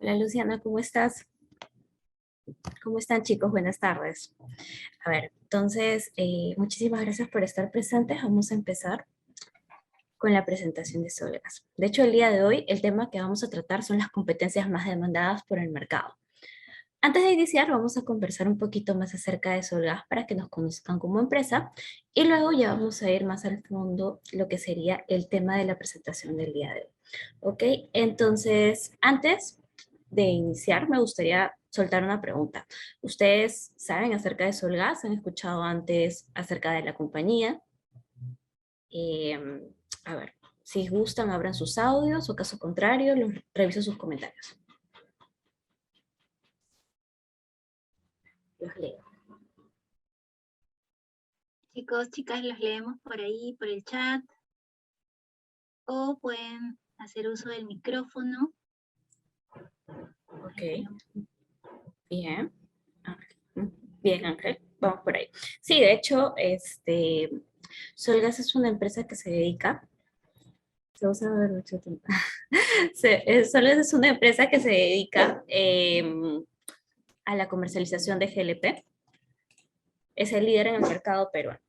Hola Luciana, ¿cómo estás? ¿Cómo están chicos? Buenas tardes. A ver, entonces, muchísimas gracias por estar presentes. Vamos a empezar con la presentación de Solgas. De hecho, el día de hoy el tema que vamos a tratar son las competencias más demandadas por el mercado. Antes de iniciar, vamos a conversar un poquito más acerca de Solgas para que nos conozcan como empresa y luego ya vamos a ir más al fondo lo que sería el tema de la presentación del día de hoy. ¿Ok? Entonces, antes de iniciar, me gustaría soltar una pregunta. ¿Ustedes saben acerca de Solgas? ¿Han escuchado antes acerca de la compañía? Eh, a ver, si gustan, abran sus audios o caso contrario, los reviso sus comentarios. Los leo. Chicos, chicas, los leemos por ahí, por el chat, o pueden hacer uso del micrófono. Ok, bien. Bien, Ángel, vamos por ahí. Sí, de hecho, Solgas es una empresa que se dedica, se usa a ver mucho tiempo. Solgas es una empresa que se dedica a la comercialización de GLP. Es el líder en el mercado peruano.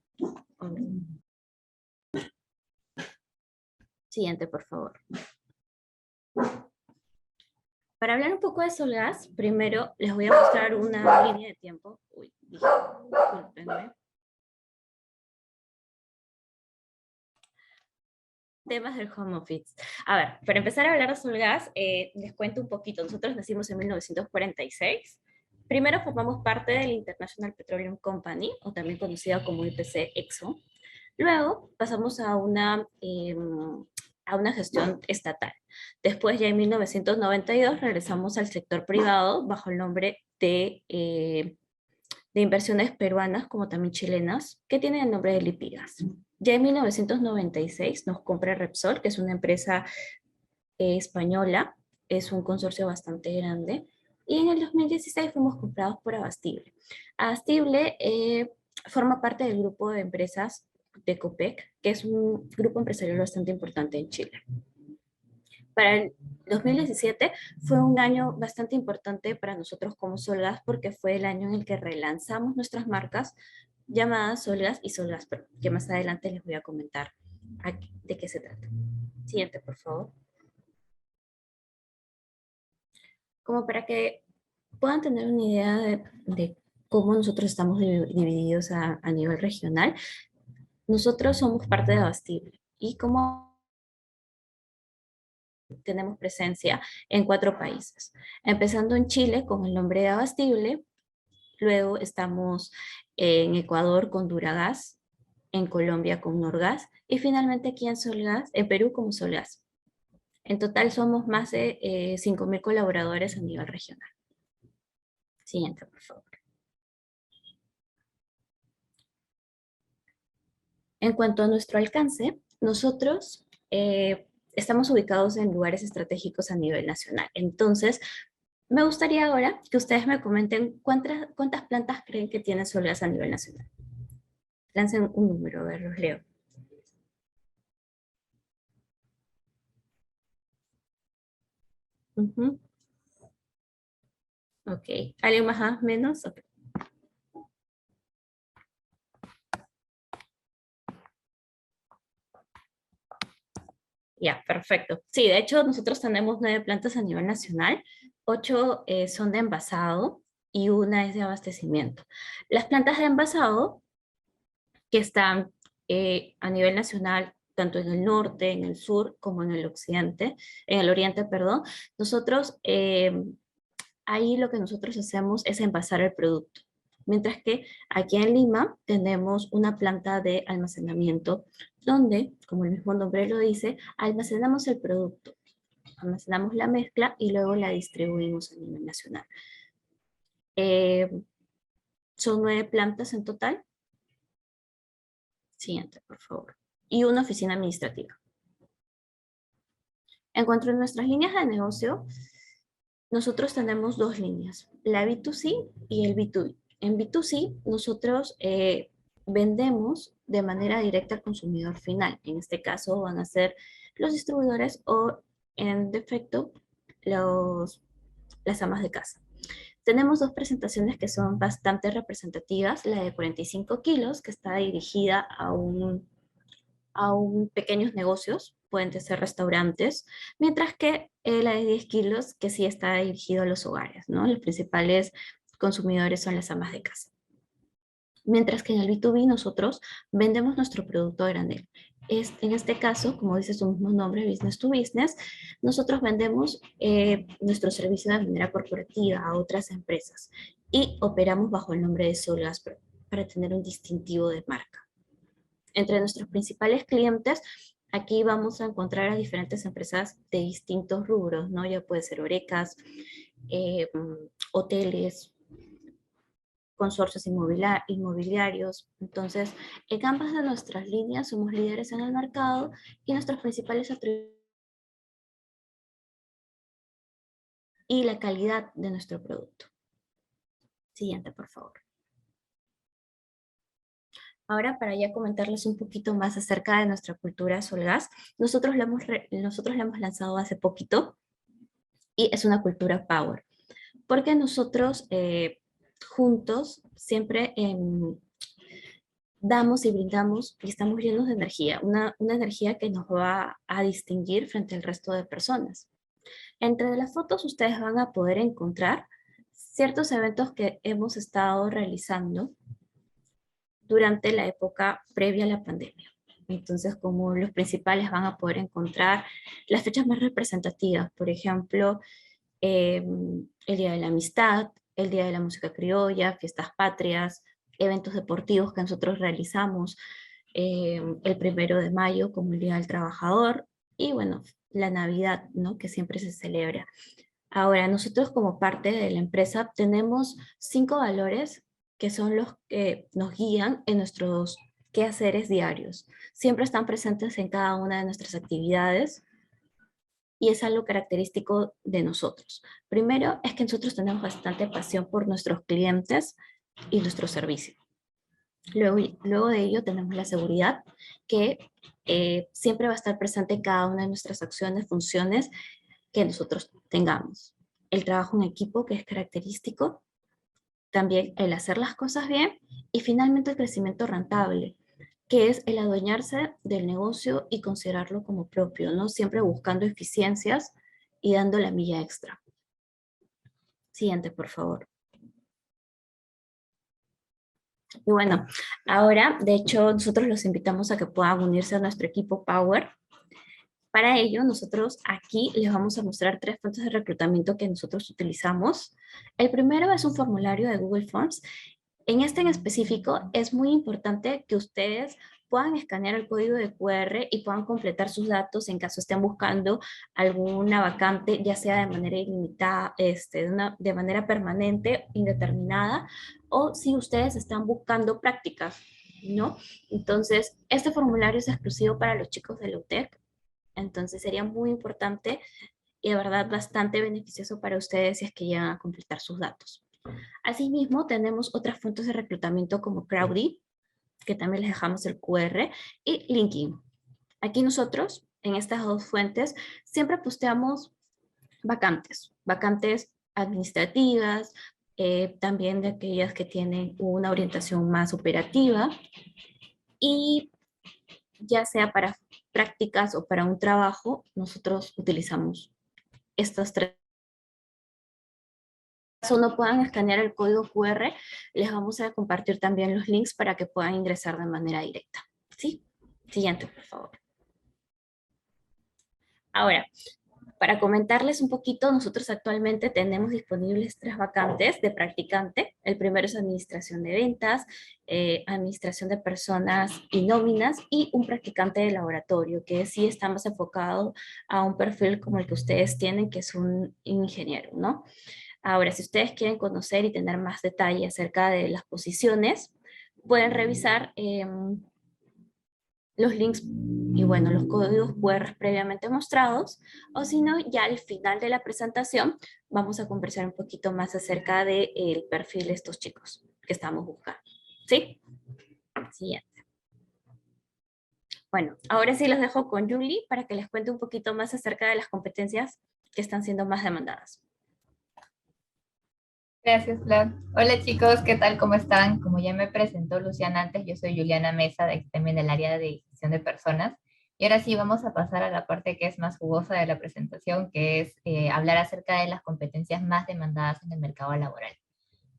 Siguiente, por favor. Para hablar un poco de Solgas, primero les voy a mostrar una línea de tiempo. Uy, discúlpenme. Temas del home office. A ver, para empezar a hablar de Solgas, les cuento un poquito. Nosotros nacimos en 1946. Primero formamos parte del International Petroleum Company, o también conocida como IPC Exxon. Luego pasamos a una gestión estatal. Después, ya en 1992, regresamos al sector privado bajo el nombre de inversiones peruanas como también chilenas, que tienen el nombre de Lipigas. Ya en 1996 nos compra Repsol, que es una empresa española, es un consorcio bastante grande, y en el 2016 fuimos comprados por Abastible. Abastible forma parte del grupo de empresas de Copec, que es un grupo empresarial bastante importante en Chile. Para el 2017 fue un año bastante importante para nosotros como Solgas porque fue el año en el que relanzamos nuestras marcas llamadas Solgas y Solgas Pro, que más adelante les voy a comentar de qué se trata. Siguiente, por favor. Como para que puedan tener una idea de cómo nosotros estamos divididos a nivel regional, nosotros somos parte de Abastible y como tenemos presencia en 4 países, empezando en Chile con el nombre de Abastible. Luego estamos en Ecuador con Duragas, en Colombia con Norgas y finalmente aquí en Solgas, en Perú como Solgas. En total somos más de 5.000 colaboradores a nivel regional. Siguiente, por favor. En cuanto a nuestro alcance, nosotros estamos ubicados en lugares estratégicos a nivel nacional. Entonces, me gustaría ahora que ustedes me comenten cuántas plantas creen que tiene Solgas a nivel nacional. Lancen un número, a ver, los leo. Ujú. Ok. ¿Alguien más? ¿Menos? Ok. Ya, perfecto. Sí, de hecho, nosotros tenemos 9 plantas a nivel nacional, 8 son de envasado y una es de abastecimiento. Las plantas de envasado que están a nivel nacional, tanto en el norte, en el sur, como en el occidente, en el oriente, perdón, nosotros ahí lo que nosotros hacemos es envasar el producto. Mientras que aquí en Lima tenemos una planta de almacenamiento donde, como el mismo nombre lo dice, almacenamos el producto, almacenamos la mezcla y luego la distribuimos a nivel nacional. Eh, son 9 plantas en total. Siguiente, por favor. Y una oficina administrativa. En cuanto a nuestras líneas de negocio, nosotros tenemos 2 líneas, la B2C y el B2B. En B2C, nosotros vendemos de manera directa al consumidor final. En este caso van a ser los distribuidores o, en defecto, los las amas de casa. Tenemos dos presentaciones que son bastante representativas, la de 45 kilos, que está dirigida a un pequeños negocios, pueden ser restaurantes, mientras que la de 10 kilos, que sí está dirigido a los hogares, ¿no? Los principales consumidores son las amas de casa. Mientras que en el B2B nosotros vendemos nuestro producto a granel. En este caso, como dice su mismo nombre, business to business, nosotros vendemos nuestro servicio de manera corporativa a otras empresas y operamos bajo el nombre de Solgas para tener un distintivo de marca. Entre nuestros principales clientes, aquí vamos a encontrar a diferentes empresas de distintos rubros, ¿no? Ya puede ser orecas, hoteles, consorcios inmobiliarios. Entonces, en ambas de nuestras líneas somos líderes en el mercado y nuestros principales atributos y la calidad de nuestro producto. Siguiente, por favor. Ahora, para ya comentarles un poquito más acerca de nuestra cultura Solgas, nosotros la hemos lanzado hace poquito y es una cultura Power, porque nosotros juntos siempre damos y brindamos y estamos llenos de energía, una energía que nos va a distinguir frente al resto de personas. Entre las fotos ustedes van a poder encontrar ciertos eventos que hemos estado realizando durante la época previa a la pandemia. Entonces, como los principales van a poder encontrar las fechas más representativas, por ejemplo, el Día de la Amistad, el Día de la Música Criolla, fiestas patrias, eventos deportivos que nosotros realizamos, el 1 de mayo como el Día del Trabajador y bueno, la Navidad, ¿no? Que siempre se celebra. Ahora, nosotros como parte de la empresa tenemos 5 valores que son los que nos guían en nuestros quehaceres diarios. Siempre están presentes en cada una de nuestras actividades y es algo característico de nosotros. Primero es que nosotros tenemos bastante pasión por nuestros clientes y nuestro servicio. Luego de ello tenemos la seguridad que siempre va a estar presente en cada una de nuestras acciones, funciones que nosotros tengamos. El trabajo en equipo, que es característico, también el hacer las cosas bien y finalmente el crecimiento rentable, que es el adueñarse del negocio y considerarlo como propio, ¿no? Siempre buscando eficiencias y dando la milla extra. Siguiente, por favor. Y bueno, ahora, de hecho, nosotros los invitamos a que puedan unirse a nuestro equipo Power. Para ello, nosotros aquí les vamos a mostrar 3 fuentes de reclutamiento que nosotros utilizamos. El primero es un formulario de Google Forms. En este en específico, es muy importante que ustedes puedan escanear el código de QR y puedan completar sus datos en caso estén buscando alguna vacante, ya sea de manera ilimitada, de manera permanente, indeterminada, o si ustedes están buscando prácticas, ¿no? Entonces, este formulario es exclusivo para los chicos de la UTEC. Entonces sería muy importante y de verdad bastante beneficioso para ustedes si es que llegan a completar sus datos. Asimismo, tenemos otras fuentes de reclutamiento como Crowdy, que también les dejamos el QR, y LinkedIn. Aquí nosotros, en estas dos fuentes, siempre posteamos vacantes administrativas, también de aquellas que tienen una orientación más operativa, y ya sea para prácticas o para un trabajo, nosotros utilizamos estas 3. Si no puedan escanear el código QR, les vamos a compartir también los links para que puedan ingresar de manera directa. ¿Sí? Siguiente, por favor. Ahora, para comentarles un poquito, nosotros actualmente tenemos disponibles 3 vacantes de practicante. El primero es administración de ventas, administración de personas y nóminas y un practicante de laboratorio, que sí está más enfocado a un perfil como el que ustedes tienen, que es un ingeniero, ¿no? Ahora, si ustedes quieren conocer y tener más detalle acerca de las posiciones, pueden revisar los links y bueno, los códigos QR previamente mostrados, o si no, ya al final de la presentación vamos a conversar un poquito más acerca del perfil de estos chicos que estamos buscando. ¿Sí? Siguiente. Bueno, ahora sí los dejo con Julie para que les cuente un poquito más acerca de las competencias que están siendo más demandadas. Gracias, Flor. Hola chicos, ¿qué tal? ¿Cómo están? Como ya me presentó Luciana antes, yo soy Juliana Mesa, también del área de gestión de personas. Y ahora sí, vamos a pasar a la parte que es más jugosa de la presentación, que es hablar acerca de las competencias más demandadas en el mercado laboral.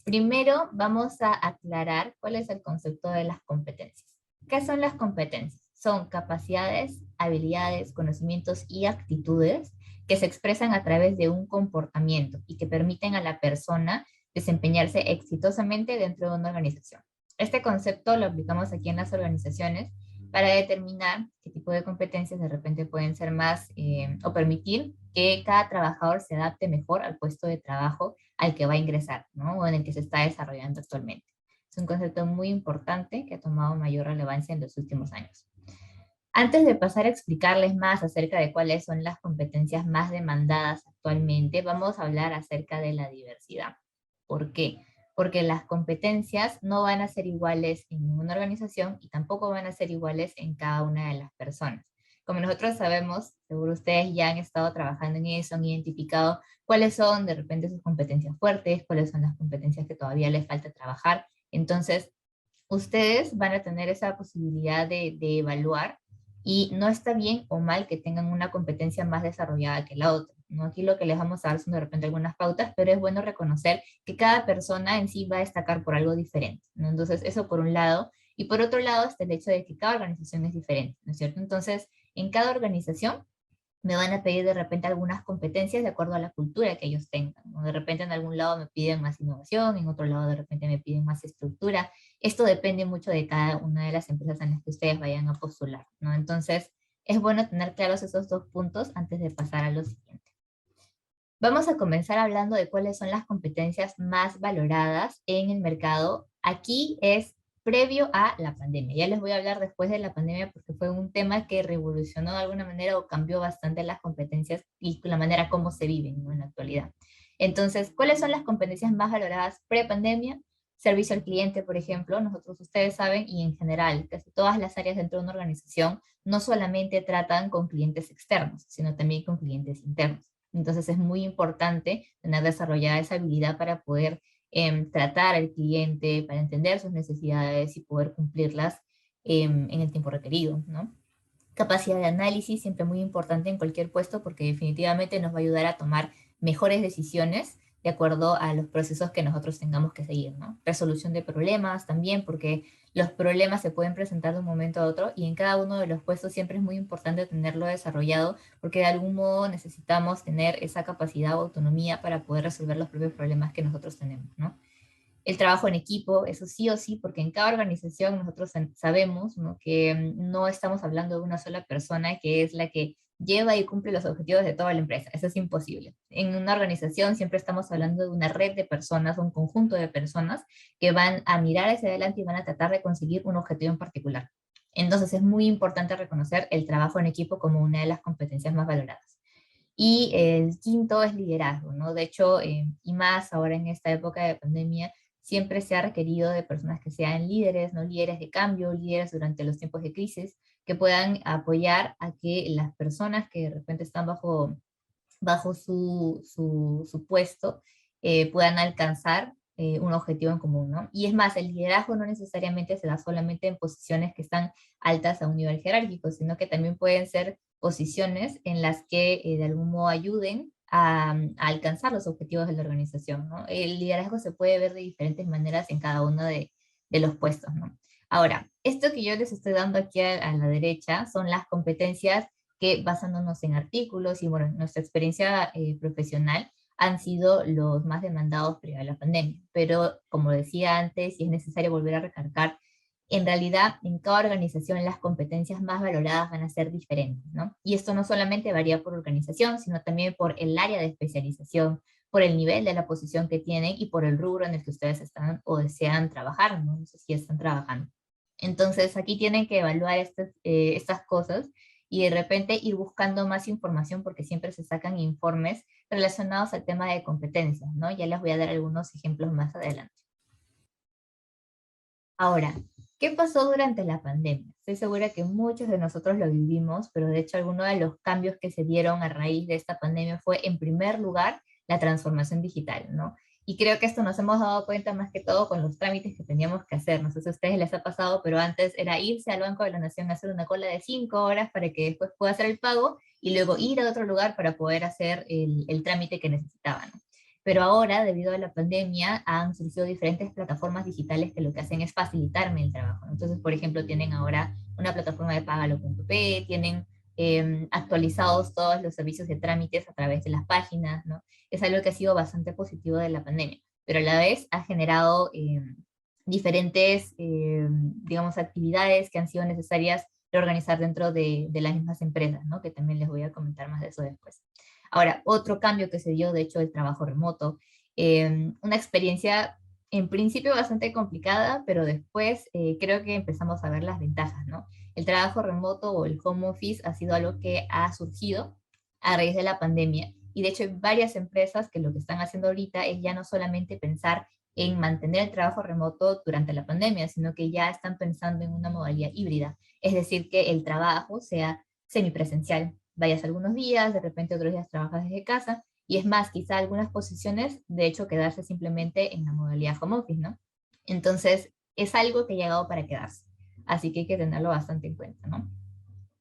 Primero, vamos a aclarar cuál es el concepto de las competencias. ¿Qué son las competencias? Son capacidades, habilidades, conocimientos y actitudes que se expresan a través de un comportamiento y que permiten a la persona desempeñarse exitosamente dentro de una organización. Este concepto lo aplicamos aquí en las organizaciones para determinar qué tipo de competencias de repente pueden ser más o permitir que cada trabajador se adapte mejor al puesto de trabajo al que va a ingresar, ¿no? O en el que se está desarrollando actualmente. Es un concepto muy importante que ha tomado mayor relevancia en los últimos años. Antes de pasar a explicarles más acerca de cuáles son las competencias más demandadas actualmente, vamos a hablar acerca de la diversidad. ¿Por qué? Porque las competencias no van a ser iguales en ninguna organización y tampoco van a ser iguales en cada una de las personas. Como nosotros sabemos, seguro ustedes ya han estado trabajando en eso, han identificado cuáles son de repente sus competencias fuertes, cuáles son las competencias que todavía les falta trabajar. Entonces, ustedes van a tener esa posibilidad de evaluar y no está bien o mal que tengan una competencia más desarrollada que la otra, ¿no? Aquí lo que les vamos a dar son de repente algunas pautas, pero es bueno reconocer que cada persona en sí va a destacar por algo diferente, ¿no? Entonces, eso por un lado. Y por otro lado está el hecho de que cada organización es diferente, ¿no es cierto? Entonces, en cada organización me van a pedir de repente algunas competencias de acuerdo a la cultura que ellos tengan, ¿no? De repente en algún lado me piden más innovación, en otro lado de repente me piden más estructura. Esto depende mucho de cada una de las empresas en las que ustedes vayan a postular, ¿no? Entonces, es bueno tener claros esos dos puntos antes de pasar a lo siguiente. Vamos a comenzar hablando de cuáles son las competencias más valoradas en el mercado. Aquí es previo a la pandemia. Ya les voy a hablar después de la pandemia porque fue un tema que revolucionó de alguna manera o cambió bastante las competencias y la manera como se viven, ¿no? En la actualidad. Entonces, ¿cuáles son las competencias más valoradas pre-pandemia? Servicio al cliente, por ejemplo. Nosotros, ustedes saben, y en general, casi todas las áreas dentro de una organización no solamente tratan con clientes externos, sino también con clientes internos. Entonces es muy importante tener desarrollada esa habilidad para poder tratar al cliente, para entender sus necesidades y poder cumplirlas en el tiempo requerido, ¿no? Capacidad de análisis, siempre muy importante en cualquier puesto porque definitivamente nos va a ayudar a tomar mejores decisiones de acuerdo a los procesos que nosotros tengamos que seguir, ¿no? Resolución de problemas también, porque los problemas se pueden presentar de un momento a otro y en cada uno de los puestos siempre es muy importante tenerlo desarrollado porque de algún modo necesitamos tener esa capacidad o autonomía para poder resolver los propios problemas que nosotros tenemos, ¿no? El trabajo en equipo, eso sí o sí, porque en cada organización nosotros sabemos, ¿no? Que no estamos hablando de una sola persona que es la que lleva y cumple los objetivos de toda la empresa. Eso es imposible. En una organización siempre estamos hablando de una red de personas, un conjunto de personas que van a mirar hacia adelante y van a tratar de conseguir un objetivo en particular. Entonces es muy importante reconocer el trabajo en equipo como una de las competencias más valoradas. Y el quinto es liderazgo, ¿no? De hecho, y más ahora en esta época de pandemia, siempre se ha requerido de personas que sean líderes, ¿no? Líderes de cambio, líderes durante los tiempos de crisis, que puedan apoyar a que las personas que de repente están bajo su puesto puedan alcanzar un objetivo en común, ¿no? Y es más, el liderazgo no necesariamente se da solamente en posiciones que están altas a un nivel jerárquico, sino que también pueden ser posiciones en las que de algún modo ayuden a alcanzar los objetivos de la organización, ¿no? El liderazgo se puede ver de diferentes maneras en cada uno de los puestos, ¿no? Ahora, esto que yo les estoy dando aquí a la derecha son las competencias que basándonos en artículos y bueno, nuestra experiencia profesional han sido los más demandados previo a la pandemia. Pero como decía antes, y es necesario volver a recalcar, en realidad en cada organización las competencias más valoradas van a ser diferentes, ¿no? Y esto no solamente varía por organización, sino también por el área de especialización, por el nivel de la posición que tienen y por el rubro en el que ustedes están o desean trabajar, ¿no? No sé si están trabajando. Entonces aquí tienen que evaluar estas cosas y de repente ir buscando más información porque siempre se sacan informes relacionados al tema de competencias, ¿no? Ya les voy a dar algunos ejemplos más adelante. Ahora, ¿qué pasó durante la pandemia? Estoy segura que muchos de nosotros lo vivimos, pero de hecho algunos de los cambios que se dieron a raíz de esta pandemia fue, en primer lugar, la transformación digital, ¿no? Y creo que esto nos hemos dado cuenta más que todo con los trámites que teníamos que hacer. No sé si a ustedes les ha pasado, pero antes era irse al Banco de la Nación a hacer una cola de 5 horas para que después pueda hacer el pago y luego ir a otro lugar para poder hacer el trámite que necesitaban. Pero ahora, debido a la pandemia, han surgido diferentes plataformas digitales que lo que hacen es facilitarme el trabajo, ¿no? Entonces, por ejemplo, tienen ahora una plataforma de Págalo.p, tienen actualizados todos los servicios de trámites a través de las páginas, ¿no? Es algo que ha sido bastante positivo de la pandemia, pero a la vez ha generado diferentes, digamos, actividades que han sido necesarias reorganizar dentro de las mismas empresas, ¿no? Que también les voy a comentar más de eso después. Ahora, otro cambio que se dio, de hecho, el trabajo remoto, una experiencia en principio bastante complicada, pero después creo que empezamos a ver las ventajas, ¿no? El trabajo remoto o el home office ha sido algo que ha surgido a raíz de la pandemia. Y de hecho hay varias empresas que lo que están haciendo ahorita es ya no solamente pensar en mantener el trabajo remoto durante la pandemia, sino que ya están pensando en una modalidad híbrida. Es decir, que el trabajo sea semipresencial. Vayas algunos días, de repente otros días trabajas desde casa. Y es más, quizá algunas posiciones, de hecho, quedarse simplemente en la modalidad home office, ¿no? Entonces, es algo que ha llegado para quedarse. Así que hay que tenerlo bastante en cuenta, ¿no?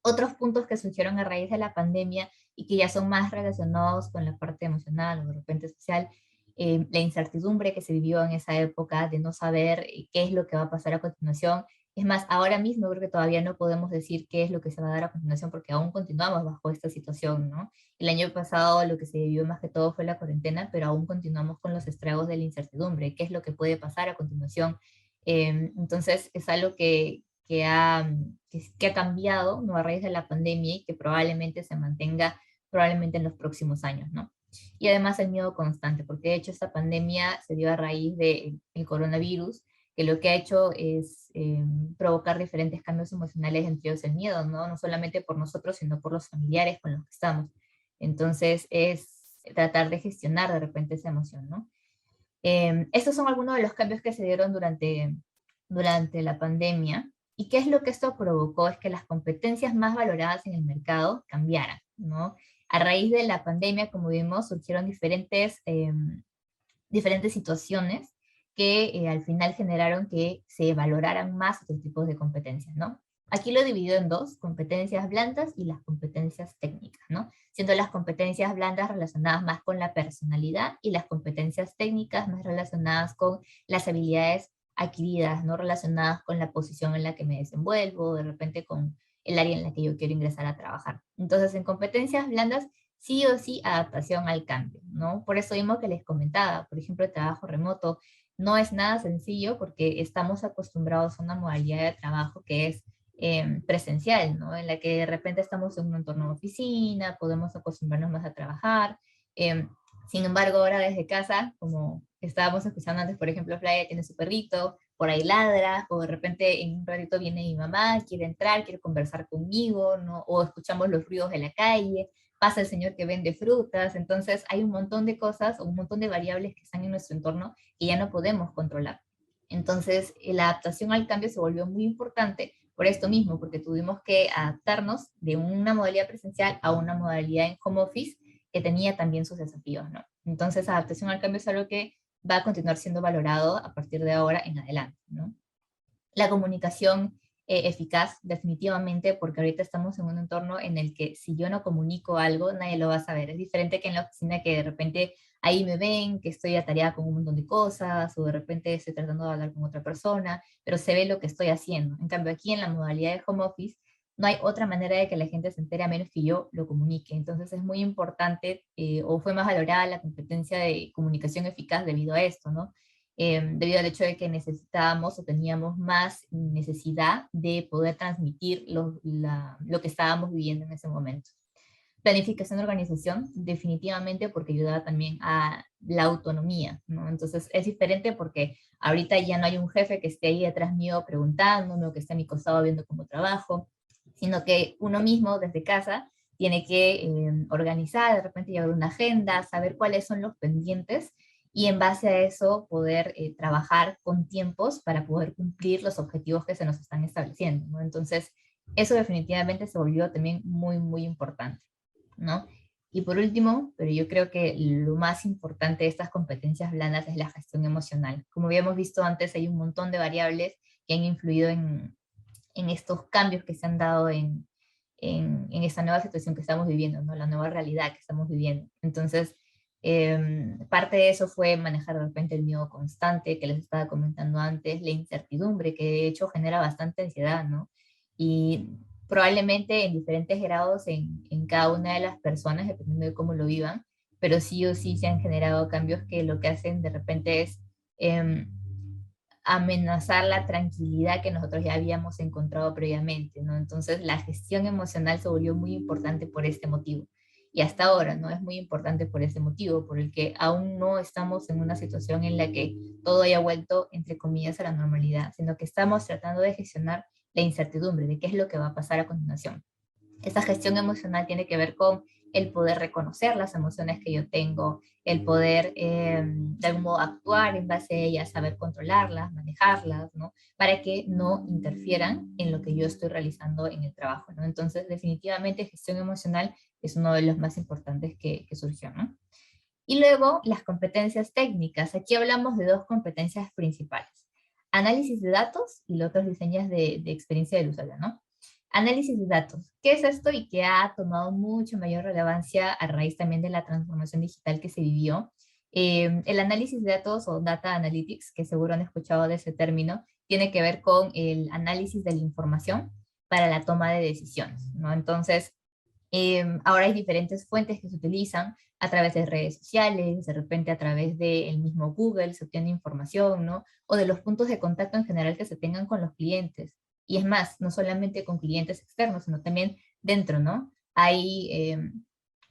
Otros puntos que surgieron a raíz de la pandemia y que ya son más relacionados con la parte emocional o de repente social, la incertidumbre que se vivió en esa época de no saber qué es lo que va a pasar a continuación. Es más, ahora mismo creo que todavía no podemos decir qué es lo que se va a dar a continuación porque aún continuamos bajo esta situación, ¿no? El año pasado lo que se vivió más que todo fue la cuarentena, pero aún continuamos con los estragos de la incertidumbre, qué es lo que puede pasar a continuación. Entonces es algo que ha cambiado, ¿no? A raíz de la pandemia y que probablemente se mantenga probablemente en los próximos años, ¿no? Y además el miedo constante, porque de hecho esta pandemia se dio a raíz del coronavirus, que lo que ha hecho es provocar diferentes cambios emocionales, entre ellos el miedo, ¿no? No solamente por nosotros, sino por los familiares con los que estamos. Entonces es tratar de gestionar de repente esa emoción, ¿no? Estos son algunos de los cambios que se dieron durante la pandemia. ¿Y qué es lo que esto provocó? Es que las competencias más valoradas en el mercado cambiaran, ¿no? A raíz de la pandemia, como vimos, surgieron diferentes situaciones que al final generaron que se valoraran más otros tipos de competencias, ¿no? Aquí lo he dividido en dos, competencias blandas y las competencias técnicas, ¿no? Siendo las competencias blandas relacionadas más con la personalidad y las competencias técnicas más relacionadas con las habilidades adquiridas, no relacionadas con la posición en la que me desenvuelvo, de repente con el área en la que yo quiero ingresar a trabajar. Entonces, en competencias blandas, sí o sí adaptación al cambio, ¿no? Por eso mismo que les comentaba, por ejemplo, el trabajo remoto no es nada sencillo porque estamos acostumbrados a una modalidad de trabajo que es presencial, ¿no? En la que de repente estamos en un entorno de oficina, podemos acostumbrarnos más a trabajar. Eh, Sin embargo, ahora desde casa, como estábamos escuchando antes, por ejemplo, Flaya tiene su perrito, por ahí ladra, o de repente en un ratito viene mi mamá, quiere entrar, quiere conversar conmigo, ¿no? O escuchamos los ruidos de la calle, pasa el señor que vende frutas, entonces hay un montón de cosas o un montón de variables que están en nuestro entorno que ya no podemos controlar. Entonces, la adaptación al cambio se volvió muy importante por esto mismo, porque tuvimos que adaptarnos de una modalidad presencial a una modalidad en home office que tenía también sus desafíos, ¿no? Entonces, adaptación al cambio es algo que va a continuar siendo valorado a partir de ahora en adelante, ¿no? La comunicación eficaz, definitivamente, porque ahorita estamos en un entorno en el que si yo no comunico algo, nadie lo va a saber. Es diferente que en la oficina que de repente ahí me ven, que estoy atareada con un montón de cosas, o de repente estoy tratando de hablar con otra persona, pero se ve lo que estoy haciendo. En cambio, aquí en la modalidad de home office, no hay otra manera de que la gente se entere a menos que yo lo comunique. Entonces es muy importante, o fue más valorada la competencia de comunicación eficaz debido a esto, ¿no? Debido al hecho de que necesitábamos o teníamos más necesidad de poder transmitir lo que estábamos viviendo en ese momento. Planificación de organización, definitivamente porque ayudaba también a la autonomía, ¿no? Entonces es diferente porque ahorita ya no hay un jefe que esté ahí detrás mío preguntándome o que esté a mi costado viendo cómo trabajo, sino que uno mismo desde casa tiene que organizar, de repente llevar una agenda, saber cuáles son los pendientes y en base a eso poder trabajar con tiempos para poder cumplir los objetivos que se nos están estableciendo, ¿no? Entonces, eso definitivamente se volvió también muy, muy importante, ¿no? Y por último, pero yo creo que lo más importante de estas competencias blandas es la gestión emocional. Como habíamos visto antes, hay un montón de variables que han influido en estos cambios que se han dado en esta nueva situación que estamos viviendo, ¿no? La nueva realidad que estamos viviendo. Entonces, parte de eso fue manejar de repente el miedo constante que les estaba comentando antes, la incertidumbre que de hecho genera bastante ansiedad, ¿no? Y probablemente en diferentes grados en cada una de las personas, dependiendo de cómo lo vivan, pero sí o sí se han generado cambios que lo que hacen de repente es amenazar la tranquilidad que nosotros ya habíamos encontrado previamente, ¿no? Entonces la gestión emocional se volvió muy importante por este motivo. Y hasta ahora, ¿no? Es muy importante por este motivo, por el que aún no estamos en una situación en la que todo haya vuelto, entre comillas, a la normalidad, sino que estamos tratando de gestionar la incertidumbre de qué es lo que va a pasar a continuación. Esta gestión emocional tiene que ver con el poder reconocer las emociones que yo tengo, el poder de algún modo actuar en base a ellas, saber controlarlas, manejarlas, ¿no? Para que no interfieran en lo que yo estoy realizando en el trabajo, ¿no? Entonces, definitivamente, gestión emocional es uno de los más importantes que surgió, ¿no? Y luego, las competencias técnicas. Aquí hablamos de dos competencias principales. Análisis de datos y los otros diseños de experiencia del usuario, ¿no? Análisis de datos. ¿Qué es esto y que ha tomado mucho mayor relevancia a raíz también de la transformación digital que se vivió? El análisis de datos o data analytics, que seguro han escuchado de ese término, tiene que ver con el análisis de la información para la toma de decisiones, ¿no? Entonces, ahora hay diferentes fuentes que se utilizan a través de redes sociales, de repente a través del mismo Google se obtiene información, ¿no? O de los puntos de contacto en general que se tengan con los clientes. Y es más, no solamente con clientes externos, sino también dentro, ¿no? Hay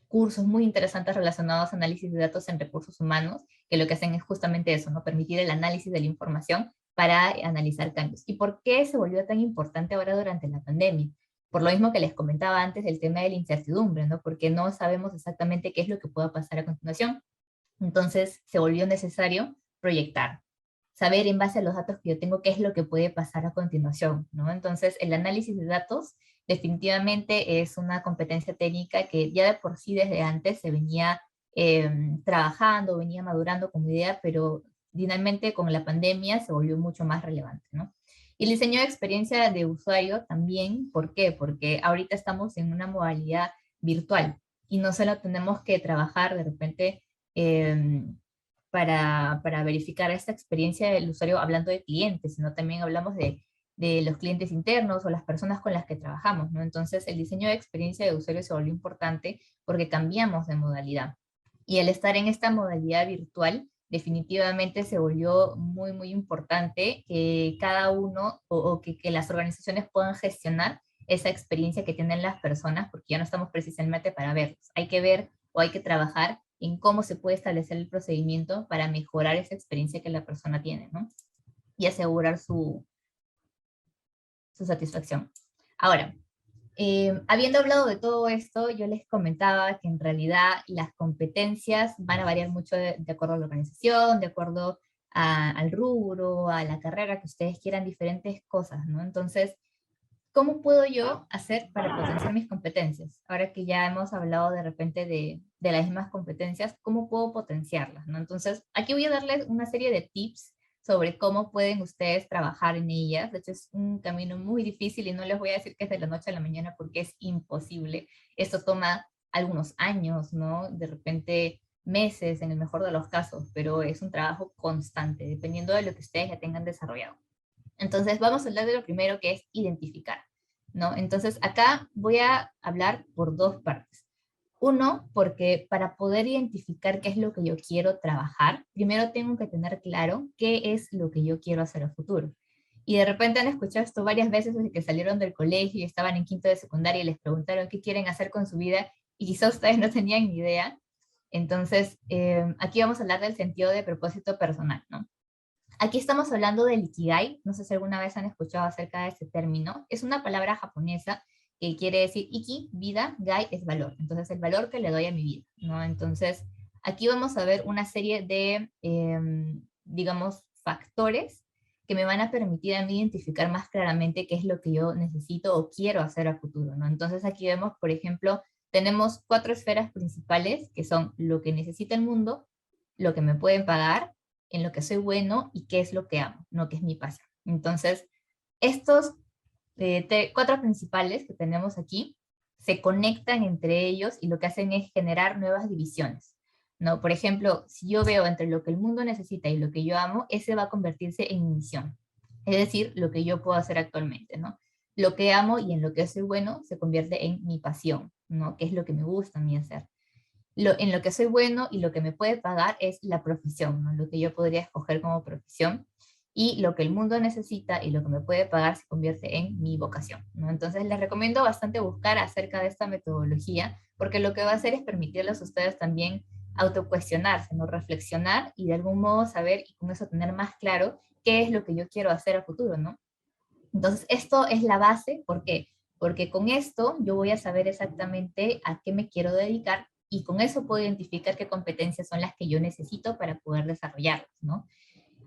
cursos muy interesantes relacionados a análisis de datos en recursos humanos, que lo que hacen es justamente eso, ¿no? Permitir el análisis de la información para analizar cambios. ¿Y por qué se volvió tan importante ahora durante la pandemia? Por lo mismo que les comentaba antes del tema de la incertidumbre, ¿no? Porque no sabemos exactamente qué es lo que pueda pasar a continuación. Entonces se volvió necesario proyectar, saber en base a los datos que yo tengo qué es lo que puede pasar a continuación, ¿no? Entonces el análisis de datos definitivamente es una competencia técnica que ya de por sí desde antes se venía trabajando, venía madurando como idea, pero finalmente con la pandemia se volvió mucho más relevante, ¿no? Y el diseño de experiencia de usuario también, ¿por qué? Porque ahorita estamos en una modalidad virtual y no solo tenemos que trabajar de repente eh, para verificar esta experiencia del usuario hablando de clientes, sino también hablamos de los clientes internos o las personas con las que trabajamos, ¿no? Entonces el diseño de experiencia de usuario se volvió importante porque cambiamos de modalidad. Y al estar en esta modalidad virtual, definitivamente se volvió muy, muy importante que cada uno o que las organizaciones puedan gestionar esa experiencia que tienen las personas, porque ya no estamos precisamente para verlos. Hay que ver o hay que trabajar en cómo se puede establecer el procedimiento para mejorar esa experiencia que la persona tiene, ¿no? Y asegurar su satisfacción. Ahora, habiendo hablado de todo esto, yo les comentaba que en realidad las competencias van a variar mucho de acuerdo a la organización, de acuerdo al rubro, a la carrera que ustedes quieran, diferentes cosas, ¿no? Entonces, ¿cómo puedo yo hacer para potenciar mis competencias? Ahora que ya hemos hablado de repente de las mismas competencias, ¿cómo puedo potenciarlas? ¿No? Entonces, aquí voy a darles una serie de tips sobre cómo pueden ustedes trabajar en ellas. De hecho, es un camino muy difícil y no les voy a decir que es de la noche a la mañana porque es imposible. Esto toma algunos años, ¿no? De repente meses en el mejor de los casos, pero es un trabajo constante, dependiendo de lo que ustedes ya tengan desarrollado. Entonces, vamos a hablar de lo primero que es identificar, ¿no? Entonces, acá voy a hablar por dos partes. Uno, porque para poder identificar qué es lo que yo quiero trabajar, primero tengo que tener claro qué es lo que yo quiero hacer a futuro. Y de repente han escuchado esto varias veces desde que salieron del colegio y estaban en quinto de secundaria y les preguntaron qué quieren hacer con su vida y quizá ustedes no tenían ni idea. Entonces, aquí vamos a hablar del sentido de propósito personal, ¿no? Aquí estamos hablando del Ikigai, no sé si alguna vez han escuchado acerca de este término. Es una palabra japonesa que quiere decir Iki, vida, Gai es valor. Entonces, el valor que le doy a mi vida, ¿no? Entonces, aquí vamos a ver una serie de, digamos, factores que me van a permitir a mí identificar más claramente qué es lo que yo necesito o quiero hacer a futuro, ¿no? Entonces, aquí vemos, por ejemplo, tenemos 4 esferas principales, que son lo que necesita el mundo, lo que me pueden pagar, en lo que soy bueno y qué es lo que amo, ¿no? Que es mi pasión. Entonces, estos 4 principales que tenemos aquí se conectan entre ellos y lo que hacen es generar nuevas divisiones, ¿no? Por ejemplo, si yo veo entre lo que el mundo necesita y lo que yo amo, ese va a convertirse en mi misión, es decir, lo que yo puedo hacer actualmente, ¿no? Lo que amo y en lo que soy bueno se convierte en mi pasión, ¿no? Que es lo que me gusta a mí hacer. En lo que soy bueno y lo que me puede pagar es la profesión, ¿no? Lo que yo podría escoger como profesión, y lo que el mundo necesita y lo que me puede pagar se convierte en mi vocación, ¿no? Entonces les recomiendo bastante buscar acerca de esta metodología, porque lo que va a hacer es permitirles a ustedes también autocuestionarse, ¿no? Reflexionar y de algún modo saber y con eso tener más claro qué es lo que yo quiero hacer a futuro, ¿no? Entonces esto es la base, ¿por qué? Porque con esto yo voy a saber exactamente a qué me quiero dedicar y con eso puedo identificar qué competencias son las que yo necesito para poder desarrollarlas, ¿no?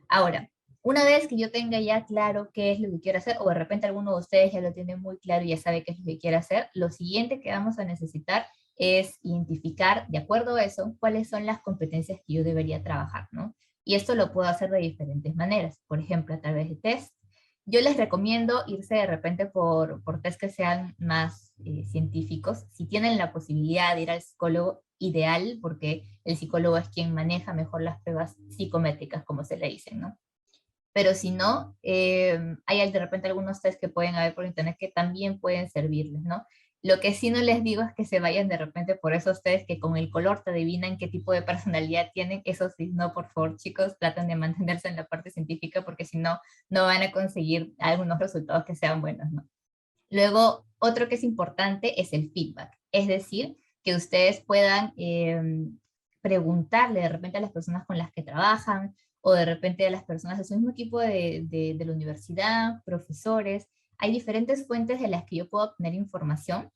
Ahora, una vez que yo tenga ya claro qué es lo que quiero hacer, o de repente alguno de ustedes ya lo tiene muy claro y ya sabe qué es lo que quiere hacer, lo siguiente que vamos a necesitar es identificar, de acuerdo a eso, cuáles son las competencias que yo debería trabajar, ¿no? Y esto lo puedo hacer de diferentes maneras, por ejemplo, a través de test. Yo les recomiendo irse de repente por test que sean más científicos. Si tienen la posibilidad de ir al psicólogo, ideal, porque el psicólogo es quien maneja mejor las pruebas psicométricas, como se le dicen, ¿no? Pero si no, hay de repente algunos test que pueden haber por internet que también pueden servirles, ¿no? Lo que sí no les digo es que se vayan de repente por esos test que con el color te adivinan qué tipo de personalidad tienen. Eso sí, no, por favor, chicos, traten de mantenerse en la parte científica porque si no, no van a conseguir algunos resultados que sean buenos, ¿no? Luego, otro que es importante es el feedback, es decir, que ustedes puedan preguntarle de repente a las personas con las que trabajan o de repente a las personas de su mismo equipo de la universidad, profesores. Hay diferentes fuentes de las que yo puedo obtener información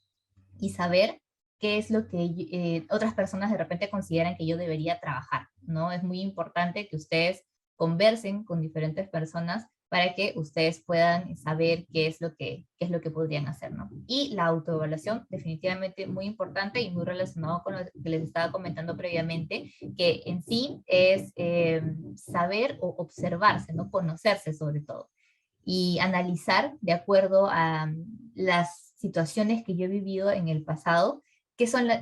y saber qué es lo que otras personas de repente consideran que yo debería trabajar, ¿no? Es muy importante que ustedes conversen con diferentes personas para que ustedes puedan saber qué es lo que podrían hacer, ¿no? Y la autoevaluación, definitivamente muy importante y muy relacionado con lo que les estaba comentando previamente, que en sí es saber o observarse, ¿no? Conocerse sobre todo y analizar de acuerdo a las situaciones que yo he vivido en el pasado,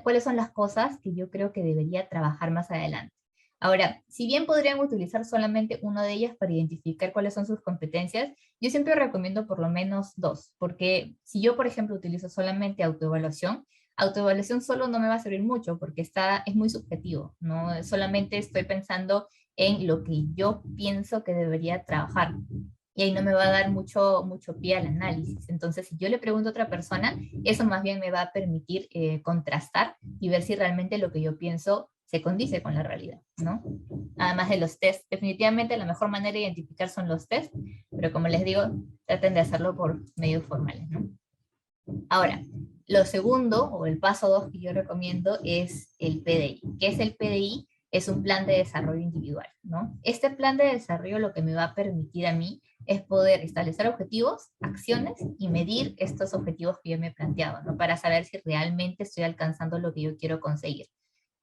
cuáles son las cosas que yo creo que debería trabajar más adelante. Ahora, si bien podrían utilizar solamente una de ellas para identificar cuáles son sus competencias, yo siempre recomiendo por lo menos 2, porque si yo, por ejemplo, utilizo solamente autoevaluación solo no me va a servir mucho porque es muy subjetivo, ¿no? Solamente estoy pensando en lo que yo pienso que debería trabajar y ahí no me va a dar mucho pie al análisis. Entonces, si yo le pregunto a otra persona, eso más bien me va a permitir contrastar y ver si realmente lo que yo pienso se condice con la realidad, ¿no? Además de los test, definitivamente la mejor manera de identificar son los test, pero como les digo, traten de hacerlo por medios formales, ¿no? Ahora, lo segundo, o el paso 2 que yo recomiendo es el PDI. ¿Qué es el PDI? Es un plan de desarrollo individual, ¿no? Este plan de desarrollo lo que me va a permitir a mí es poder establecer objetivos, acciones y medir estos objetivos que yo me he planteado, ¿no? Para saber si realmente estoy alcanzando lo que yo quiero conseguir.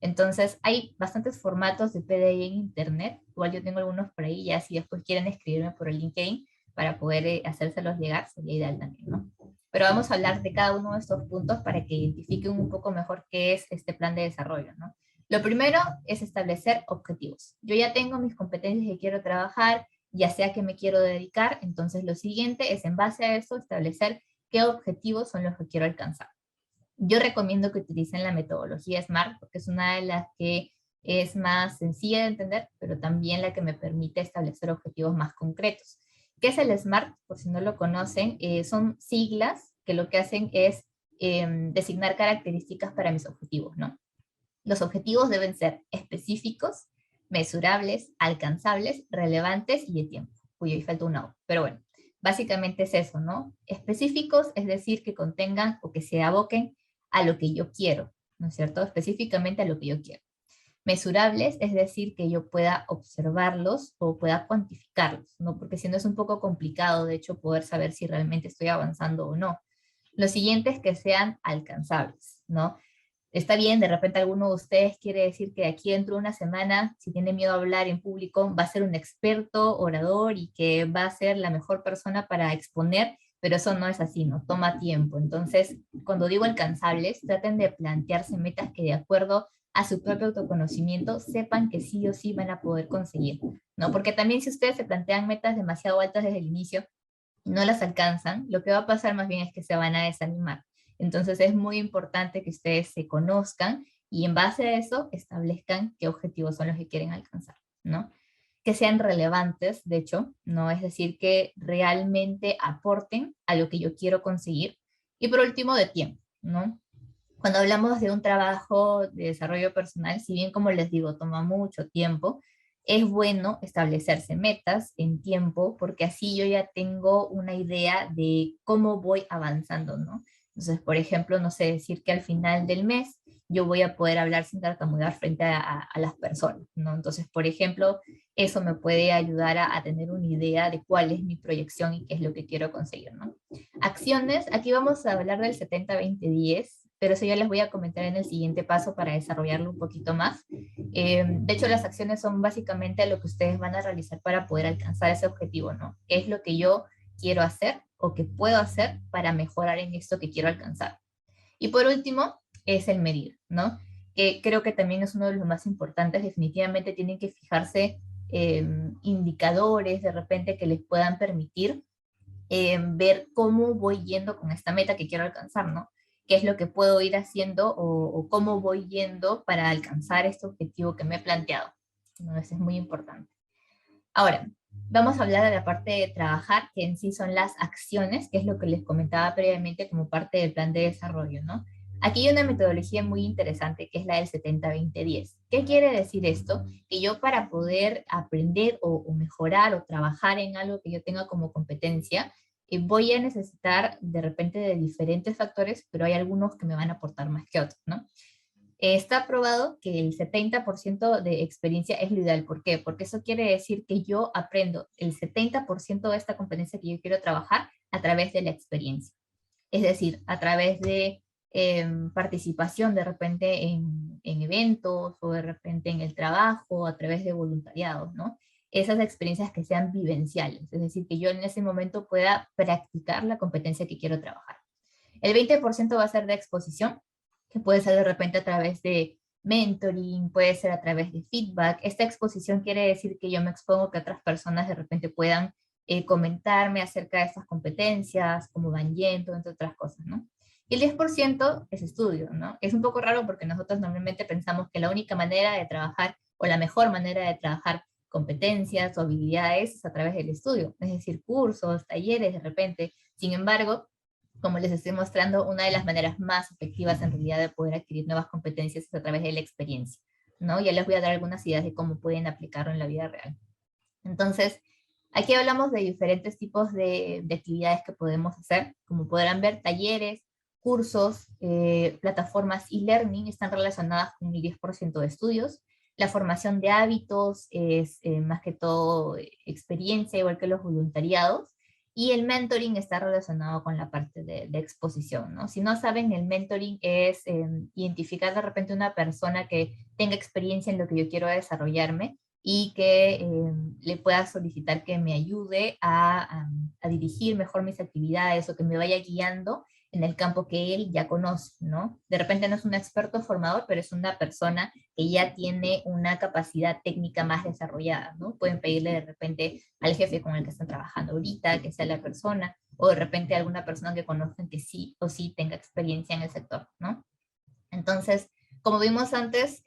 Entonces, hay bastantes formatos de PDI en Internet, igual yo tengo algunos por ahí, ya si después quieren escribirme por el LinkedIn para poder hacérselos llegar, sería ideal también, ¿no? Pero vamos a hablar de cada uno de estos puntos para que identifiquen un poco mejor qué es este plan de desarrollo, ¿no? Lo primero es establecer objetivos. Yo ya tengo mis competencias que quiero trabajar, ya sea que me quiero dedicar, entonces lo siguiente es en base a eso establecer qué objetivos son los que quiero alcanzar. Yo recomiendo que utilicen la metodología SMART porque es una de las que es más sencilla de entender, pero también la que me permite establecer objetivos más concretos. ¿Qué es el SMART? Por si no lo conocen, son siglas que lo que hacen es designar características para mis objetivos, ¿no? Los objetivos deben ser específicos, mesurables, alcanzables, relevantes y de tiempo. Uy, ahí falta una O, pero bueno, básicamente es eso, ¿no? Específicos, es decir, que contengan o que se aboquen a lo que yo quiero, ¿no es cierto? Específicamente a lo que yo quiero. Mesurables, es decir, que yo pueda observarlos o pueda cuantificarlos, ¿no? Porque si no es un poco complicado, de hecho, poder saber si realmente estoy avanzando o no. Lo siguiente es que sean alcanzables, ¿no? Está bien, de repente alguno de ustedes quiere decir que aquí dentro de una semana, si tiene miedo a hablar en público, va a ser un experto orador y que va a ser la mejor persona para exponer, pero eso no es así, ¿no? Toma tiempo. Entonces, cuando digo alcanzables, traten de plantearse metas que de acuerdo a su propio autoconocimiento sepan que sí o sí van a poder conseguir, ¿no? Porque también si ustedes se plantean metas demasiado altas desde el inicio, no las alcanzan, lo que va a pasar más bien es que se van a desanimar. Entonces es muy importante que ustedes se conozcan y en base a eso establezcan qué objetivos son los que quieren alcanzar, ¿no? Que sean relevantes, de hecho, ¿no? Es decir, que realmente aporten a lo que yo quiero conseguir. Y por último, de tiempo, ¿no? Cuando hablamos de un trabajo de desarrollo personal, si bien como les digo, toma mucho tiempo, es bueno establecerse metas en tiempo porque así yo ya tengo una idea de cómo voy avanzando, ¿no? Entonces, por ejemplo, no sé, decir que al final del mes yo voy a poder hablar sin tartamudear frente a las personas, ¿no? Entonces, por ejemplo, eso me puede ayudar a tener una idea de cuál es mi proyección y qué es lo que quiero conseguir, ¿no? Acciones, aquí vamos a hablar del 70-20-10, pero eso ya les voy a comentar en el siguiente paso para desarrollarlo un poquito más. De hecho, las acciones son básicamente lo que ustedes van a realizar para poder alcanzar ese objetivo, ¿no? ¿Qué es lo que yo quiero hacer o que puedo hacer para mejorar en esto que quiero alcanzar? Y por último, es el medir, ¿no? Que creo que también es uno de los más importantes. Definitivamente tienen que fijarse indicadores de repente que les puedan permitir ver cómo voy yendo con esta meta que quiero alcanzar, ¿no? ¿Qué es lo que puedo ir haciendo o cómo voy yendo para alcanzar este objetivo que me he planteado? ¿No? Eso es muy importante. Ahora, vamos a hablar de la parte de trabajar, que en sí son las acciones, que es lo que les comentaba previamente como parte del plan de desarrollo, ¿no? Aquí hay una metodología muy interesante que es la del 70-20-10. ¿Qué quiere decir esto? Que yo para poder aprender o mejorar o trabajar en algo que yo tenga como competencia, voy a necesitar de repente de diferentes factores, pero hay algunos que me van a aportar más que otros, ¿no? Está probado que el 70% de experiencia es lo ideal. ¿Por qué? Porque eso quiere decir que yo aprendo el 70% de esta competencia que yo quiero trabajar a través de la experiencia. Es decir, a través de participación de repente en eventos o de repente en el trabajo, a través de voluntariados, ¿no? Esas experiencias que sean vivenciales, es decir, que yo en ese momento pueda practicar la competencia que quiero trabajar. El 20% va a ser de exposición, que puede ser de repente a través de mentoring, puede ser a través de feedback. Esta exposición quiere decir que yo me expongo que otras personas de repente puedan comentarme acerca de estas competencias, cómo van yendo, entre otras cosas, ¿no? Y el 10% es estudio, ¿no? Es un poco raro porque nosotros normalmente pensamos que la única manera de trabajar o la mejor manera de trabajar competencias o habilidades es a través del estudio, es decir, cursos, talleres de repente. Sin embargo, como les estoy mostrando, una de las maneras más efectivas en realidad de poder adquirir nuevas competencias es a través de la experiencia, ¿no? Ya les voy a dar algunas ideas de cómo pueden aplicarlo en la vida real. Entonces, aquí hablamos de diferentes tipos de actividades que podemos hacer. Como podrán ver, talleres, cursos, plataformas e-learning están relacionadas con el 10% de estudios. La formación de hábitos es más que todo experiencia, igual que los voluntariados. Y el mentoring está relacionado con la parte de exposición, ¿no? Si no saben, el mentoring es identificar de repente una persona que tenga experiencia en lo que yo quiero desarrollarme y que le pueda solicitar que me ayude a dirigir mejor mis actividades o que me vaya guiando en el campo que él ya conoce, ¿no? De repente no es un experto formador, pero es una persona que ya tiene una capacidad técnica más desarrollada, ¿no? Pueden pedirle de repente al jefe con el que están trabajando ahorita, que sea la persona, o de repente alguna persona que conozcan que sí o sí tenga experiencia en el sector, ¿no? Entonces, como vimos antes,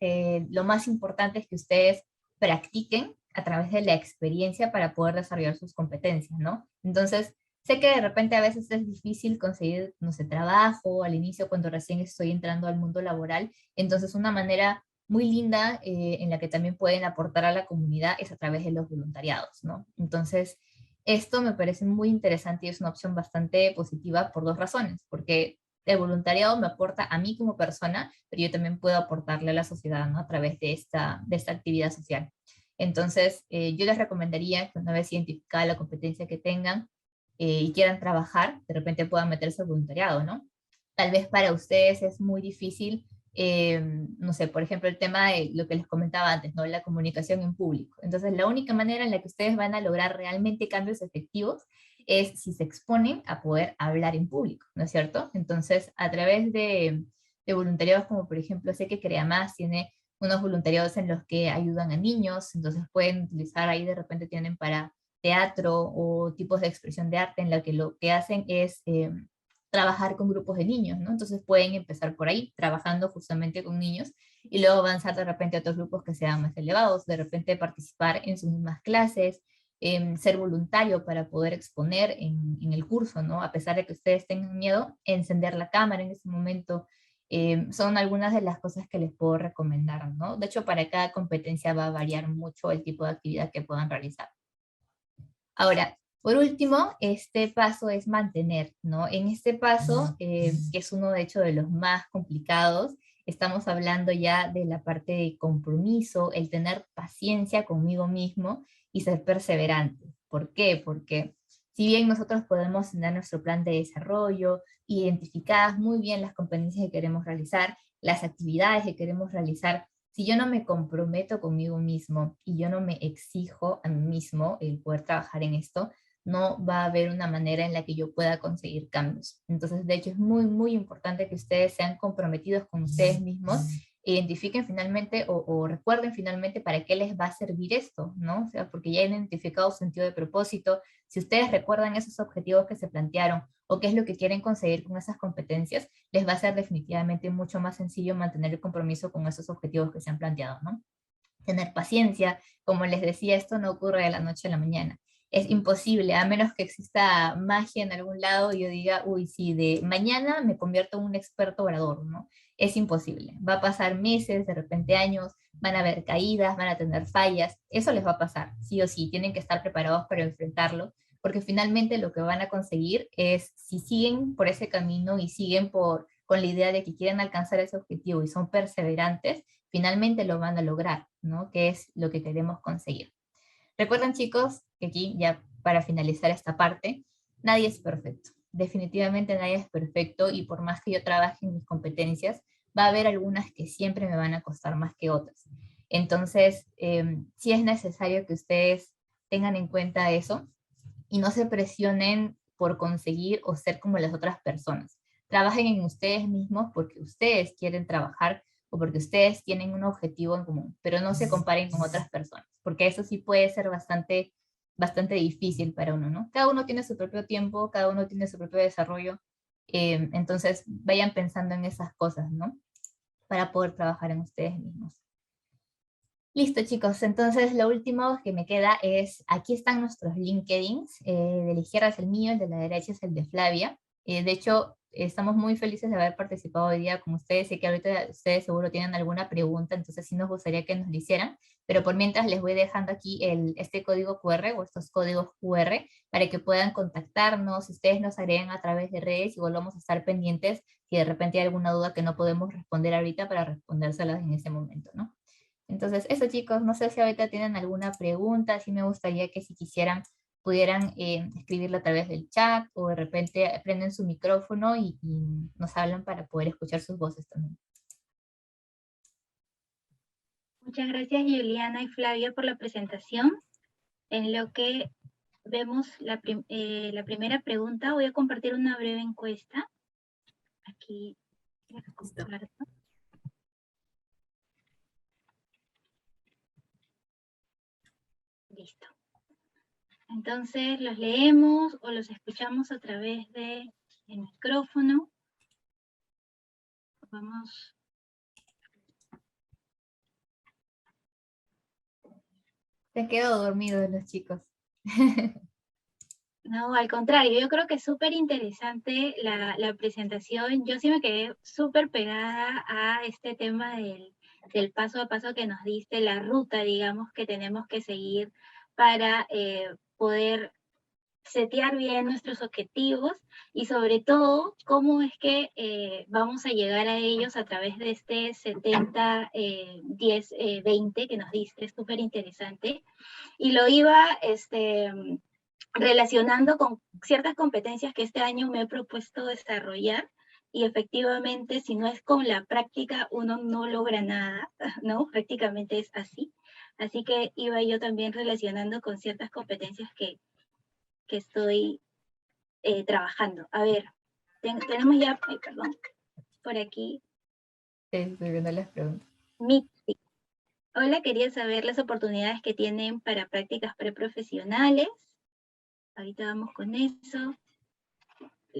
lo más importante es que ustedes practiquen a través de la experiencia para poder desarrollar sus competencias, ¿no? Entonces, sé que de repente a veces es difícil conseguir, no sé, trabajo al inicio cuando recién estoy entrando al mundo laboral, entonces una manera muy linda en la que también pueden aportar a la comunidad es a través de los voluntariados, ¿no? Entonces, esto me parece muy interesante y es una opción bastante positiva por dos razones, porque el voluntariado me aporta a mí como persona, pero yo también puedo aportarle a la sociedad, ¿no? A través de esta actividad social. Entonces, yo les recomendaría que una vez identificada la competencia que tengan y quieran trabajar, de repente puedan meterse al voluntariado, ¿no? Tal vez para ustedes es muy difícil no sé, por ejemplo, el tema de lo que les comentaba antes, ¿no? La comunicación en público. Entonces, la única manera en la que ustedes van a lograr realmente cambios efectivos es si se exponen a poder hablar en público, ¿no es cierto? Entonces, a través de voluntariados como por ejemplo, sé que Crea Más tiene unos voluntariados en los que ayudan a niños, entonces pueden utilizar ahí, de repente tienen para teatro o tipos de expresión de arte en la que lo que hacen es trabajar con grupos de niños, ¿no? Entonces pueden empezar por ahí, trabajando justamente con niños, y luego avanzar de repente a otros grupos que sean más elevados, de repente participar en sus mismas clases, ser voluntario para poder exponer en el curso, ¿no? A pesar de que ustedes tengan miedo, encender la cámara en ese momento, son algunas de las cosas que les puedo recomendar, ¿no? De hecho, para cada competencia va a variar mucho el tipo de actividad que puedan realizar. Ahora, por último, este paso es mantener, ¿no? En este paso, que es uno de hecho de los más complicados, estamos hablando ya de la parte de compromiso, el tener paciencia conmigo mismo y ser perseverante. ¿Por qué? Porque si bien nosotros podemos tener nuestro plan de desarrollo, identificadas muy bien las competencias que queremos realizar, las actividades que queremos realizar, si yo no me comprometo conmigo mismo y yo no me exijo a mí mismo el poder trabajar en esto, no va a haber una manera en la que yo pueda conseguir cambios. Entonces, de hecho, es muy, muy importante que ustedes sean comprometidos con ustedes mismos, identifiquen finalmente o recuerden finalmente para qué les va a servir esto, ¿no? O sea, porque ya han identificado su sentido de propósito. Si ustedes recuerdan esos objetivos que se plantearon o qué es lo que quieren conseguir con esas competencias, les va a ser definitivamente mucho más sencillo mantener el compromiso con esos objetivos que se han planteado, ¿no? Tener paciencia, como les decía, esto no ocurre de la noche a la mañana. Es imposible, a menos que exista magia en algún lado y yo diga, uy, sí, de mañana me convierto en un experto orador, ¿no? Es imposible. Va a pasar meses, de repente años, van a haber caídas, van a tener fallas, eso les va a pasar, sí o sí, tienen que estar preparados para enfrentarlo, porque finalmente lo que van a conseguir es, si siguen por ese camino y siguen con la idea de que quieren alcanzar ese objetivo y son perseverantes, finalmente lo van a lograr, ¿no? Que es lo que queremos conseguir. Recuerden, chicos, que aquí, ya para finalizar esta parte, nadie es perfecto. Definitivamente nadie es perfecto y por más que yo trabaje en mis competencias, va a haber algunas que siempre me van a costar más que otras. Entonces, sí es necesario que ustedes tengan en cuenta eso y no se presionen por conseguir o ser como las otras personas. Trabajen en ustedes mismos porque ustedes quieren trabajar o porque ustedes tienen un objetivo en común, pero no se comparen con otras personas, porque eso sí puede ser bastante difícil para uno, ¿no? Cada uno tiene su propio tiempo, cada uno tiene su propio desarrollo, entonces vayan pensando en esas cosas, ¿no? Para poder trabajar en ustedes mismos. Listo, chicos, entonces lo último que me queda es, aquí están nuestros LinkedIns, de la izquierda es el mío, el de la derecha es el de Flavia. De hecho, estamos muy felices de haber participado hoy día con ustedes, sé que ahorita ustedes seguro tienen alguna pregunta, entonces sí nos gustaría que nos lo hicieran, pero por mientras les voy dejando aquí este código QR o estos códigos QR para que puedan contactarnos, ustedes nos agreguen a través de redes y volvamos a estar pendientes si de repente hay alguna duda que no podemos responder ahorita para respondérselas en ese momento, ¿no? Entonces, eso chicos, no sé si ahorita tienen alguna pregunta, sí me gustaría que si quisieran pudieran escribirlo a través del chat o de repente prenden su micrófono y nos hablan para poder escuchar sus voces también. Muchas gracias Juliana y Flavia por la presentación. En lo que vemos la primera pregunta, voy a compartir una breve encuesta. Aquí la comparto. Listo. Entonces los leemos o los escuchamos a través del micrófono. Vamos. Se quedó dormidos los chicos. No, al contrario, yo creo que es súper interesante la presentación. Yo sí me quedé súper pegada a este tema del paso a paso que nos diste, la ruta, digamos, que tenemos que seguir para poder setear bien nuestros objetivos y sobre todo cómo es que vamos a llegar a ellos a través de este 70, 10, 20 que nos diste, es súper interesante. Y lo iba relacionando con ciertas competencias que este año me he propuesto desarrollar y efectivamente si no es con la práctica uno no logra nada, ¿no? Prácticamente es así. Así que iba yo también relacionando con ciertas competencias que estoy trabajando. A ver, tenemos ya, ay, perdón, por aquí. Estoy viendo las preguntas. Mitzi. Hola, quería saber las oportunidades que tienen para prácticas preprofesionales. Ahorita vamos con eso.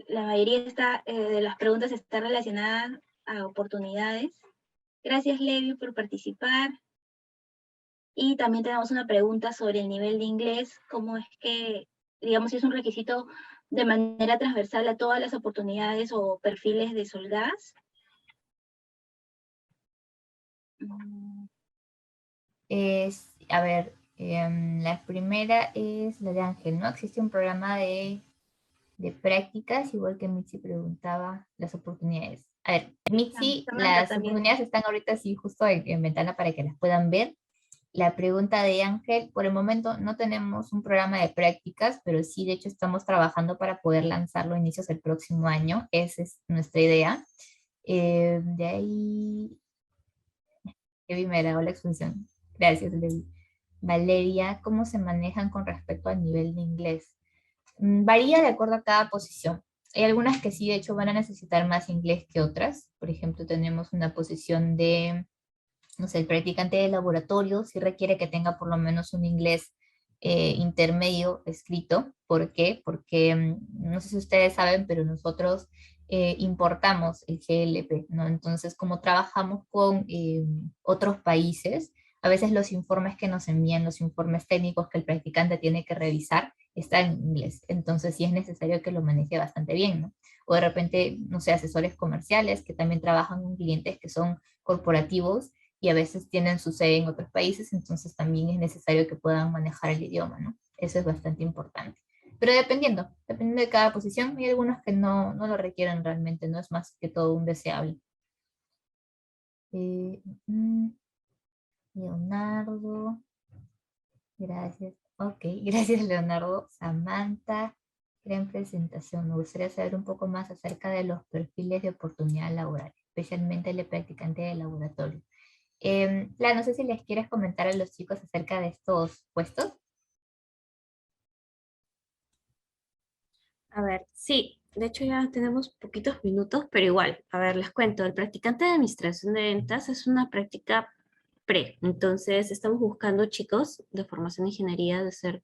La mayoría de las preguntas están relacionadas a oportunidades. Gracias, Levi, por participar. Y también tenemos una pregunta sobre el nivel de inglés, cómo es que, digamos, si es un requisito de manera transversal a todas las oportunidades o perfiles de Solgas. A ver, la primera es la de Ángel, ¿no? Existe un programa de prácticas, igual que Mitzi preguntaba las oportunidades. A ver, Mitzi, Samantha las también. oportunidades están ahorita así justo en ventana para que las puedan ver. La pregunta de Ángel, por el momento no tenemos un programa de prácticas, pero sí, de hecho, estamos trabajando para poder lanzarlo a inicios del próximo año. Esa es nuestra idea. De ahí, Levi me agradó la exposición. Gracias, Levi. Valeria, ¿cómo se manejan con respecto al nivel de inglés? Varía de acuerdo a cada posición. Hay algunas que sí, de hecho, van a necesitar más inglés que otras. Por ejemplo, tenemos una posición de, no sé, el practicante de laboratorio sí requiere que tenga por lo menos un inglés intermedio escrito. ¿Por qué? Porque no sé si ustedes saben, pero nosotros importamos el GLP, ¿no? Entonces, como trabajamos con otros países, a veces los informes que nos envían, los informes técnicos que el practicante tiene que revisar, están en inglés. Entonces, sí es necesario que lo maneje bastante bien, ¿no? O de repente, no sé, asesores comerciales que también trabajan con clientes que son corporativos y a veces tienen su sede en otros países, entonces también es necesario que puedan manejar el idioma, ¿no? Eso es bastante importante. Pero dependiendo de cada posición, hay algunos que no lo requieren realmente, no es más que todo un deseable. Eh, mm, Leonardo, gracias. Ok, gracias Leonardo. Samantha, gran presentación. Me gustaría saber un poco más acerca de los perfiles de oportunidad laboral, especialmente el de practicante de laboratorio. No sé si les quieres comentar a los chicos acerca de estos puestos. A ver, sí, de hecho ya tenemos poquitos minutos, pero igual, a ver, les cuento, el practicante de administración de ventas es una práctica pre, entonces estamos buscando chicos de formación de ingeniería de ser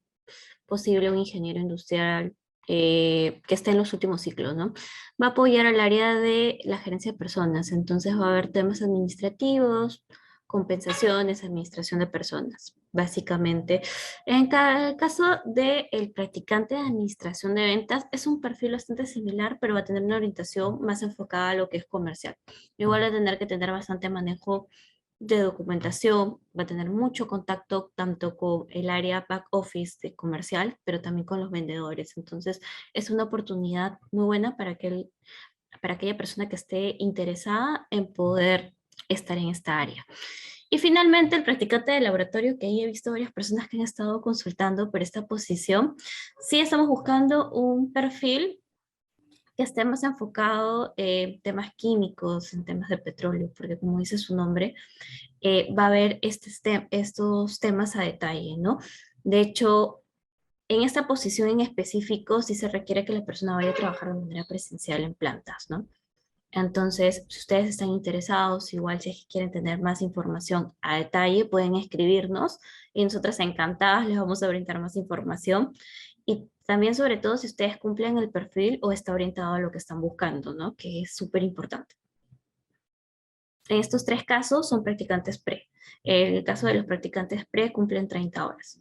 posible un ingeniero industrial que esté en los últimos ciclos, ¿no? Va a apoyar al área de la gerencia de personas, entonces va a haber temas administrativos, compensaciones, administración de personas, básicamente. En cada caso del practicante de administración de ventas, es un perfil bastante similar, pero va a tener una orientación más enfocada a lo que es comercial. Igual va a tener que tener bastante manejo de documentación, va a tener mucho contacto tanto con el área back office de comercial, pero también con los vendedores. Entonces, es una oportunidad muy buena para aquella persona que esté interesada en poder estar en esta área. Y finalmente, el practicante de laboratorio, que ahí he visto varias personas que han estado consultando por esta posición. Sí estamos buscando un perfil que esté más enfocado en temas químicos, en temas de petróleo, porque como dice su nombre, va a ver estos temas a detalle, ¿no? De hecho, en esta posición en específico sí se requiere que la persona vaya a trabajar de manera presencial en plantas, ¿no? Entonces, si ustedes están interesados, igual si es que quieren tener más información a detalle, pueden escribirnos y nosotras encantadas les vamos a brindar más información. Y también, sobre todo, si ustedes cumplen el perfil o está orientado a lo que están buscando, ¿no? Que es súper importante. En estos tres casos son practicantes pre. En el caso de los practicantes pre cumplen 30 horas.